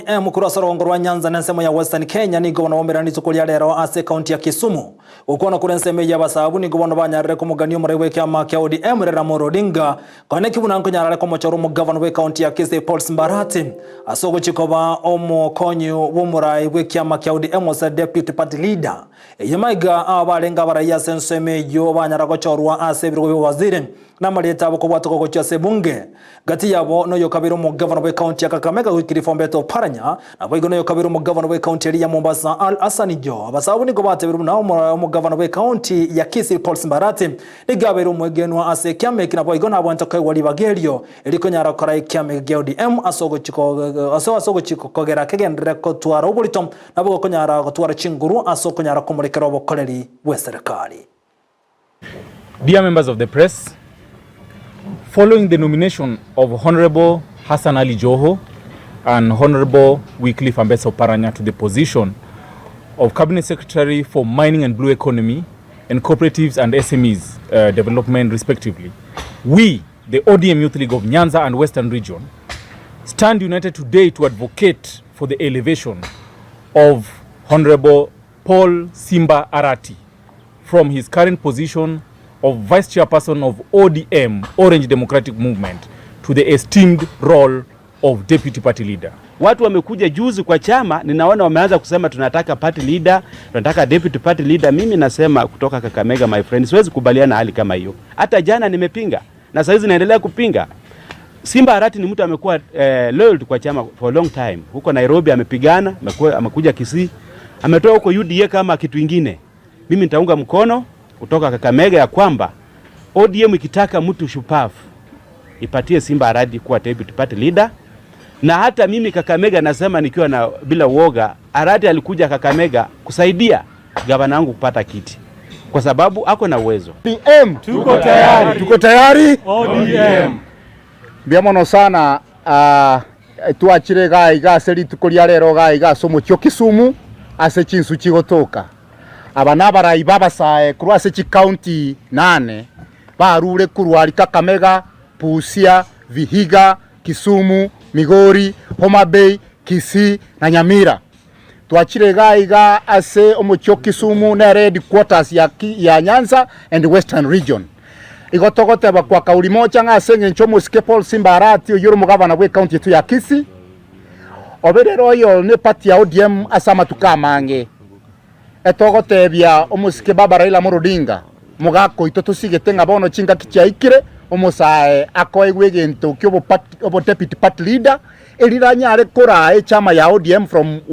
ODM kurasa rongo rwa Nyanza na nsemo ya Western Kenya ni gobona wombera nitukulia lero ase county ya Kisumu ukona kure nsemo ya basabu ni gobona banyarire kumuganio murewe kyama kya ODM Raila Odinga kone kibuna nkonyarare ko mochoro mu governor we county ya Kisii Paul Simbarati asogo chikoba omukonyo w'umurai we kyama kya ODM was deputy party leader yemaiga abalenga baraya senseme yo banyara ko chorwa ase birwe waziri na maleta abo kubwatoko ko cyase bunge gati yabo no yokabiro mu governor we county ya Kakamega wikiri Fombeto Paranya na boigo no yokabiro mu governor we county ya Mombasa Al Hassan Jo abasabu ni gobatebiru na mu governor we county ya Kisii Paul Simbarati ligabiro mwegenwa ase kyame kina boigo na bwanta ko wali bagerio eliko nyara kora kyame gya ODM asogo chiko kogera kegendere ko twara ubulito nabo ko nyara ko twara chinguru asoko nyara komurekera obokoleri we serikali. Dear members of the press, following the nomination of Honorable Hassan Ali Joho and Honorable Wycliffe Ambeso Paranya to the position of Cabinet Secretary for Mining and Blue Economy and Cooperatives and SMEs Development respectively, we, the ODM Youth League of Nyanza and Western Region, stand united today to advocate for the elevation of Honorable Paul Simba Arati from his current position of Vice Chairperson of ODM, Orange Democratic Movement, to the esteemed role of Deputy Party Leader. Watu wamekuja juzi kwa chama, ninaona wameanza kusema tunataka Party Leader, tunataka Deputy Party Leader. Mimi nasema kutoka Kakamega, my friend, siwezi kubaliana hali kama hiyo. Hata jana nimepinga, na sasa hizi naendelea kupinga. Simba Arati ni mtu amekuwa loyal kwa chama for a long time. Huko Nairobi amepigana, amekuja Kisii, ametoa huko UDA kama kitu kingine. Mimi nitaunga mkono kutoka Kakamega ya kwamba ODM ikitaka mtu shupavu ipatie Simba Arati kuwa Deputy Party Leader. Na hata mimi Kakamega nasema nikiwa na bila uoga, Arati alikuja Kakamega kusaidia gavana wangu kupata kiti kwa sababu ako na uwezo. PM tuko tayari. Tuko tayari ODM. Biamono sana tuachire gaiga seri tukoria lero gaiga somo kyo Kisumu ase chinsu chigotoka abana barayi babasae kurwase chi county 8 barure kurwari Kakamega, Busia, Vihiga, Kisumu, Migori, Homa Bay, Kisii na Nyamira. Tuachire gaiga ase omuchyo Kisumu na red quarters ya Nyanza and Western Region. Igotogote bakwa kauli moja ngase nchomo sike Paul Simba Arati yoro mugabana we county tu ya Kisii. Oberero yo ne party ya ODM asama tukamange. Etogote bya omusike baba Raila Odinga mugako itotusigete ngabono chinga kichaikire omusae akoigwe gento kyo bo deputy party leader eliranya are kora chama ya ODM from